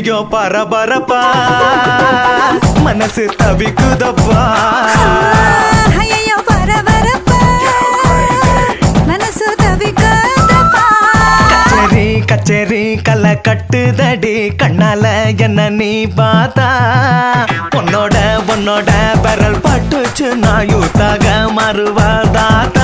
ஐயோ பரபரப்பா மனசு தவிக்குதப்பா ஐயோ பரபரப்பா மனசு தவிக்குதப்பா கச்சேரி கச்சேரி கலை கட்டுதடி கண்ணால என்ன நீ பார்த்தா உன்னோட பெரல் பட்டுச்சு நான் யூத்தாக மறுவாதாத்தா